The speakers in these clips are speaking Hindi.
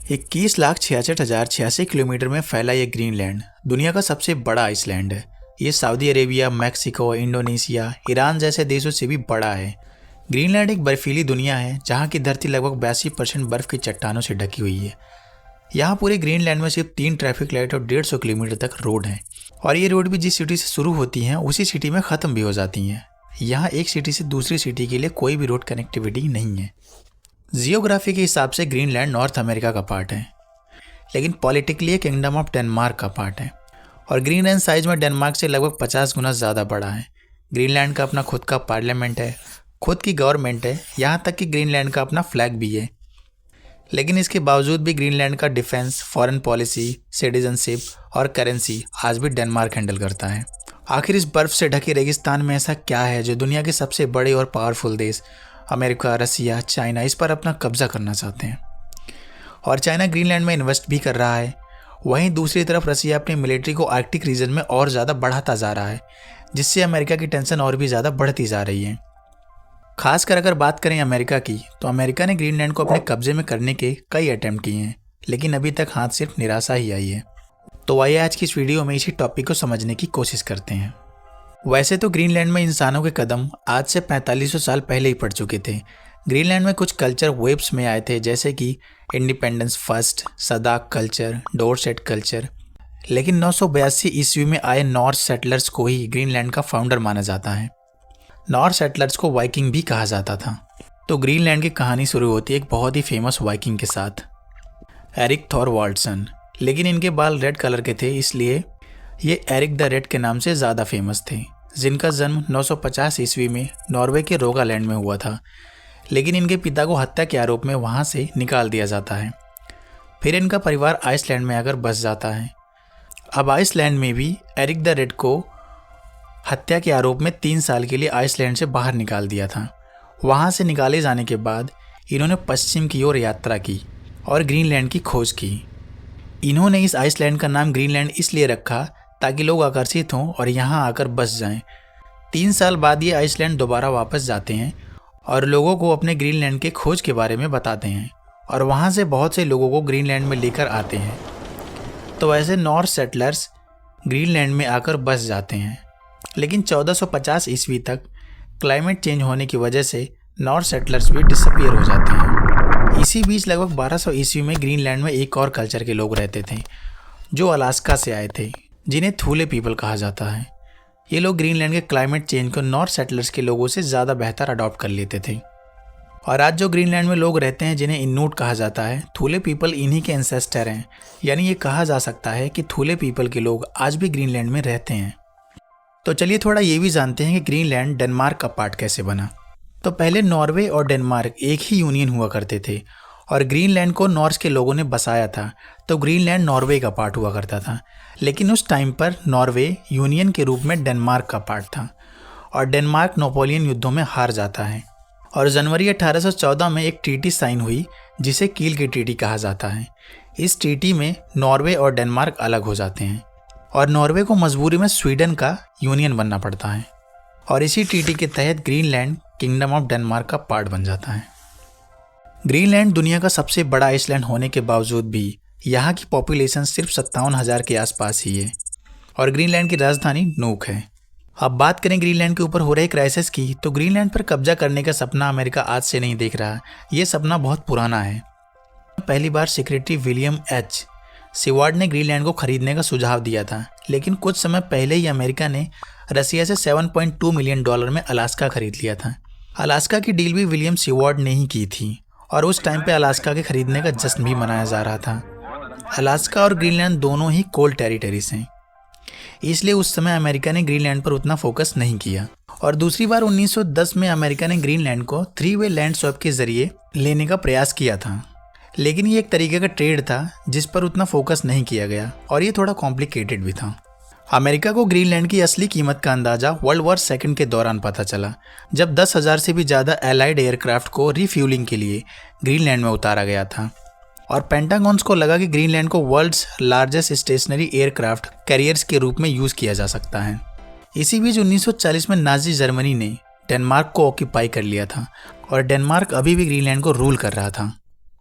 21,66,086 किलोमीटर में फैला ये ग्रीनलैंड दुनिया का सबसे बड़ा आइसलैंड है। ये Saudi Arabia, Mexico, Indonesia, Iran जैसे देशों से भी बड़ा है। ग्रीनलैंड एक बर्फीली दुनिया है जहाँ की धरती लगभग 82% बर्फ की चट्टानों से ढकी हुई है। यहाँ पूरे ग्रीनलैंड में सिर्फ 3 ट्रैफिक लाइट और 150 किलोमीटर तक रोड हैं, और ये रोड भी जिस सिटी से शुरू होती हैं उसी सिटी में ख़त्म भी हो जाती हैं। यहाँ एक सिटी से दूसरी सिटी के लिए कोई भी रोड कनेक्टिविटी नहीं है। जियोग्राफी के हिसाब से ग्रीनलैंड नॉर्थ अमेरिका का पार्ट है, लेकिन पॉलिटिकली ये किंगडम ऑफ डेनमार्क का पार्ट है, और ग्रीनलैंड साइज में डेनमार्क से लगभग 50 गुना ज़्यादा बड़ा है। ग्रीनलैंड का अपना खुद का पार्लियामेंट है, खुद की गवर्नमेंट है, यहाँ तक कि ग्रीनलैंड का अपना फ्लैग भी है। लेकिन इसके बावजूद भी ग्रीनलैंड का डिफेंस, फॉरेन पॉलिसी, सिटीजनशिप और करेंसी आज भी डेनमार्क हैंडल करता है। आखिर इस बर्फ़ से ढके रेगिस्तान में ऐसा क्या है जो दुनिया के सबसे बड़े और पावरफुल देश अमेरिका, रसिया, चाइना इस पर अपना कब्जा करना चाहते हैं? और चाइना ग्रीनलैंड में इन्वेस्ट भी कर रहा है। वहीं दूसरी तरफ रसिया अपनी मिलिट्री को आर्कटिक रीजन में और ज़्यादा बढ़ाता जा रहा है, जिससे अमेरिका की टेंशन और भी ज़्यादा बढ़ती जा रही है। खासकर अगर बात करें अमेरिका की, तो अमेरिका ने ग्रीनलैंड को अपने कब्जे में करने के कई अटैम्प्ट किए हैं, लेकिन अभी तक हाथ सिर्फ निराशा ही आई है। तो आइए आज की इस वीडियो में इसी टॉपिक को समझने की कोशिश करते हैं। वैसे तो ग्रीनलैंड में इंसानों के कदम आज से 4500 साल पहले ही पड़ चुके थे। ग्रीनलैंड में कुछ कल्चर वेव्स में आए थे, जैसे कि इंडिपेंडेंस फर्स्ट, सदाक कल्चर, डोरसेट कल्चर। लेकिन 982 ईस्वी में आए नॉर्स सेटलर्स को ही ग्रीनलैंड का फाउंडर माना जाता है। नॉर्स सेटलर्स को वाइकिंग भी कहा जाता था। तो ग्रीनलैंड की कहानी शुरू होती है एक बहुत ही फेमस वाइकिंग के साथ, एरिक थॉरवाल्ड्सन। लेकिन इनके बाल रेड कलर के थे, इसलिए ये एरिक द रेड के नाम से ज़्यादा फेमस थे, जिनका जन्म 950 ईस्वी में नॉर्वे के रोगालैंड में हुआ था। लेकिन इनके पिता को हत्या के आरोप में वहाँ से निकाल दिया जाता है। फिर इनका परिवार आइसलैंड में आकर बस जाता है। अब आइसलैंड में भी एरिक द रेड को हत्या के आरोप में 3 साल के लिए आइसलैंड से बाहर निकाल दिया था। वहाँ से निकाले जाने के बाद इन्होंने पश्चिम की ओर यात्रा की और ग्रीनलैंड की खोज की। इन्होंने इस आइसलैंड का नाम ग्रीनलैंड इसलिए रखा ताकि लोग आकर्षित हों और यहाँ आकर बस जाएं। 3 साल बाद ये आइसलैंड दोबारा वापस जाते हैं और लोगों को अपने ग्रीनलैंड के खोज के बारे में बताते हैं, और वहाँ से बहुत से लोगों को ग्रीनलैंड में लेकर आते हैं। तो ऐसे नॉर्स सेटलर्स ग्रीनलैंड में आकर बस जाते हैं। लेकिन 1450 ईस्वी तक क्लाइमेट चेंज होने की वजह से नॉर्स सेटलर्स भी डिसअपीयर हो जाते हैं। इसी बीच लगभग 1200 ईस्वी में ग्रीनलैंड में एक और कल्चर के लोग रहते थे, जो अलास्का से आए थे, जिन्हें थूले पीपल कहा जाता है। ये लोग ग्रीनलैंड के क्लाइमेट चेंज को नॉर्थ सेटलर्स के लोगों से ज़्यादा बेहतर अडॉप्ट कर लेते थे। और आज जो ग्रीनलैंड में लोग रहते हैं, जिन्हें इन्नूट कहा जाता है, थूले पीपल इन्हीं के एंसेस्टर हैं। यानी ये कहा जा सकता है कि थूले पीपल के लोग आज भी ग्रीनलैंड में रहते हैं। तो चलिए थोड़ा ये भी जानते हैं कि ग्रीनलैंड डेनमार्क का पार्ट कैसे बना। तो पहले नॉर्वे और डेनमार्क एक ही यूनियन हुआ करते थे, और ग्रीनलैंड को नॉर्स के लोगों ने बसाया था, तो ग्रीनलैंड नॉर्वे का पार्ट हुआ करता था। लेकिन उस टाइम पर नॉर्वे यूनियन के रूप में डेनमार्क का पार्ट था, और डेनमार्क नेपोलियन युद्धों में हार जाता है। और जनवरी 1814 में एक ट्रीटी साइन हुई, जिसे कील की ट्रीटी कहा जाता है। इस ट्रीटी में नॉर्वे और डेनमार्क अलग हो जाते हैं, और नॉर्वे को मजबूरी में स्वीडन का यूनियन बनना पड़ता है। और इसी ट्रीटी के तहत ग्रीनलैंड किंगडम ऑफ डेनमार्क का पार्ट बन जाता है। ग्रीनलैंड दुनिया का सबसे बड़ा आइसलैंड होने के बावजूद भी यहाँ की पॉपुलेशन सिर्फ 57,000 के आसपास ही है, और ग्रीनलैंड की राजधानी नूक है। अब बात करें ग्रीनलैंड के ऊपर हो रहे क्राइसिस की, तो ग्रीनलैंड पर कब्जा करने का सपना अमेरिका आज से नहीं देख रहा। ये सपना बहुत पुराना है। पहली बार सेक्रेटरी विलियम एच सीवार्ड ने ग्रीनलैंड को खरीदने का सुझाव दिया था, लेकिन कुछ समय पहले ही अमेरिका ने रसिया से $7.2 मिलियन में अलास्का खरीद लिया था। अलास्का की डील भी विलियम सीवार्ड ने ही की थी, और उस टाइम पे अलास्का के खरीदने का जश्न भी मनाया जा रहा था। अलास्का और ग्रीनलैंड दोनों ही कोल्ड टेरिटरीज हैं, इसलिए उस समय अमेरिका ने ग्रीनलैंड पर उतना फोकस नहीं किया। और दूसरी बार 1910 में अमेरिका ने ग्रीनलैंड को 3-वे लैंड स्वैप के जरिए लेने का प्रयास किया था, लेकिन ये एक तरीके का ट्रेड था जिस पर उतना फोकस नहीं किया गया, और ये थोड़ा कॉम्प्लिकेटेड भी था। अमेरिका को ग्रीनलैंड की असली कीमत का अंदाज़ा वर्ल्ड वॉर सेकंड के दौरान पता चला, जब 10,000 से भी ज़्यादा एलाइड एयरक्राफ्ट को रिफ्यूलिंग के लिए ग्रीनलैंड में उतारा गया था। और पेंटागॉन्स को लगा कि ग्रीनलैंड को world's largest stationary aircraft carriers के रूप में यूज़ किया जा सकता है। इसी बीच 1940 में नाजी जर्मनी ने डेनमार्क को ऑक्यूपाई कर लिया था, और डेनमार्क अभी भी ग्रीनलैंड को रूल कर रहा था।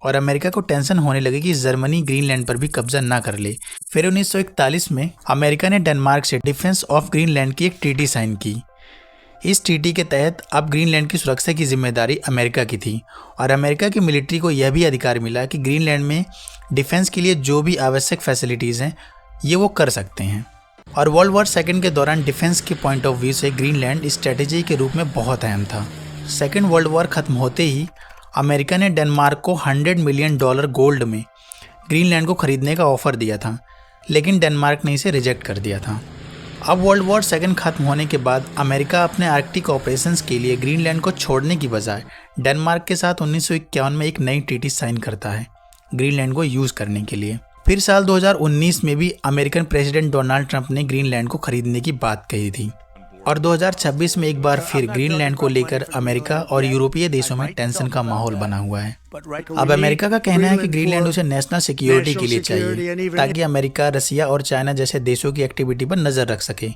और अमेरिका को टेंशन होने लगी कि जर्मनी ग्रीनलैंड पर भी कब्जा ना कर ले। फिर 1941 में अमेरिका ने डेनमार्क से डिफेंस ऑफ ग्रीनलैंड की एक ट्रीटी साइन की। इस ट्रीटी के तहत अब ग्रीनलैंड की सुरक्षा की जिम्मेदारी अमेरिका की थी और अमेरिका की मिलिट्री को यह भी अधिकार मिला कि ग्रीनलैंड में डिफेंस के लिए जो भी आवश्यक फैसिलिटीज़ हैं ये वो कर सकते हैं। और वर्ल्ड वॉर सेकेंड के दौरान डिफेंस के पॉइंट ऑफ व्यू से ग्रीनलैंड स्ट्रेटेजी के रूप में बहुत अहम था। सेकेंड वर्ल्ड वॉर ख़त्म होते ही अमेरिका ने डेनमार्क को $100 मिलियन गोल्ड में ग्रीनलैंड को खरीदने का ऑफर दिया था, लेकिन डेनमार्क ने इसे रिजेक्ट कर दिया था। अब वर्ल्ड वॉर सेकेंड खत्म होने के बाद अमेरिका अपने आर्कटिक ऑपरेशंस के लिए ग्रीनलैंड को छोड़ने की बजाय डेनमार्क के साथ 1951 में एक नई ट्रीटी साइन करता है ग्रीनलैंड को यूज़ करने के लिए। फिर साल 2019 में भी अमेरिकन प्रेसिडेंट डोनाल्ड ट्रंप ने ग्रीनलैंड को खरीदने की बात कही थी और 2026 में एक बार फिर ग्रीनलैंड को लेकर अमेरिका और यूरोपीय देशों में टेंशन का माहौल बना हुआ है। अब अमेरिका का कहना है कि ग्रीनलैंड उसे नेशनल सिक्योरिटी के लिए चाहिए ताकि अमेरिका, रसिया और चाइना जैसे देशों की एक्टिविटी पर नज़र रख सके,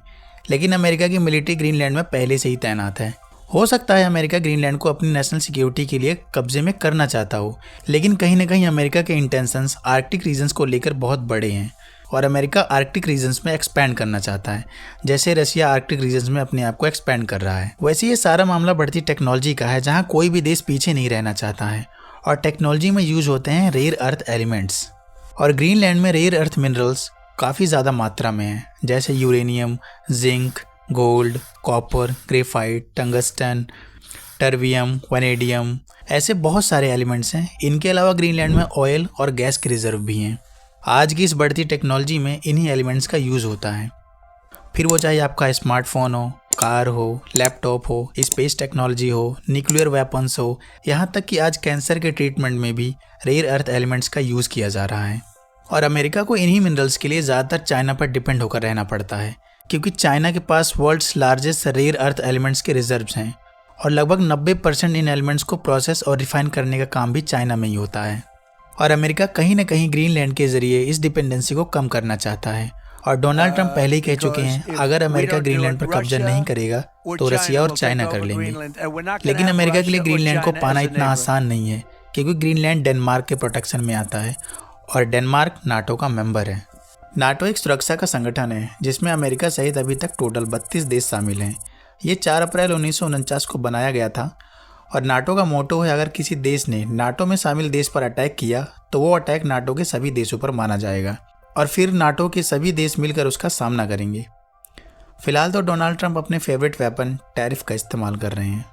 लेकिन अमेरिका की मिलिट्री ग्रीनलैंड में पहले से ही तैनात है। हो सकता है अमेरिका ग्रीनलैंड को अपनी नेशनल सिक्योरिटी के लिए कब्जे में करना चाहता हो, लेकिन कहीं ना कहीं अमेरिका के इंटेंशंस आर्कटिक रीजन्स को लेकर बहुत बड़े हैं और अमेरिका आर्कटिक रीजन्स में एक्सपैंड करना चाहता है, जैसे रसिया आर्कटिक रीजन्स में अपने आप को एक्सपैंड कर रहा है। वैसे ये सारा मामला बढ़ती टेक्नोलॉजी का है, जहाँ कोई भी देश पीछे नहीं रहना चाहता है और टेक्नोलॉजी में यूज होते हैं रेयर अर्थ एलिमेंट्स। और ग्रीनलैंड में रेयर अर्थ मिनरल्स काफ़ी ज़्यादा मात्रा में हैं, जैसे uranium, zinc, gold, copper, graphite, tungsten, terbium, vanadium, ऐसे बहुत सारे एलिमेंट्स हैं। इनके अलावा ग्रीनलैंड में ऑयल और गैस के रिजर्व भी हैं। आज की इस बढ़ती टेक्नोलॉजी में इन्हीं एलिमेंट्स का यूज़ होता है, फिर वो चाहे आपका स्मार्टफोन हो, कार हो, लैपटॉप हो, स्पेस टेक्नोलॉजी हो, न्यूक्लियर वेपन्स हो, यहाँ तक कि आज कैंसर के ट्रीटमेंट में भी रेयर अर्थ एलिमेंट्स का यूज़ किया जा रहा है। और अमेरिका को इन्हीं मिनरल्स के लिए ज़्यादातर चाइना पर डिपेंड होकर रहना पड़ता है, क्योंकि चाइना के पास world's largest rare earth elements के रिजर्व्स हैं और लगभग 90% इन एलिमेंट्स को प्रोसेस और रिफाइन करने का काम भी चाइना में ही होता है। और अमेरिका कहीं ना कहीं ग्रीनलैंड के जरिए इस डिपेंडेंसी को कम करना चाहता है और डोनाल्ड ट्रंप पहले ही कह चुके हैं अगर अमेरिका ग्रीनलैंड पर कब्जा नहीं करेगा तो रसिया और चाइना कर लेंगे। लेकिन अमेरिका के लिए ग्रीनलैंड को पाना इतना आसान नहीं है, क्योंकि ग्रीनलैंड डेनमार्क के प्रोटेक्शन में आता है और डेनमार्क नाटो का मेंबर है। नाटो एक सुरक्षा का संगठन है जिसमें अमेरिका सहित अभी तक टोटल 32 देश शामिल हैं। ये 4 अप्रैल 1949 को बनाया गया था और नाटो का मोटो है अगर किसी देश ने नाटो में शामिल देश पर अटैक किया तो वो अटैक नाटो के सभी देशों पर माना जाएगा और फिर नाटो के सभी देश मिलकर उसका सामना करेंगे। फिलहाल तो डोनाल्ड ट्रंप अपने फेवरेट वेपन टैरिफ का इस्तेमाल कर रहे हैं।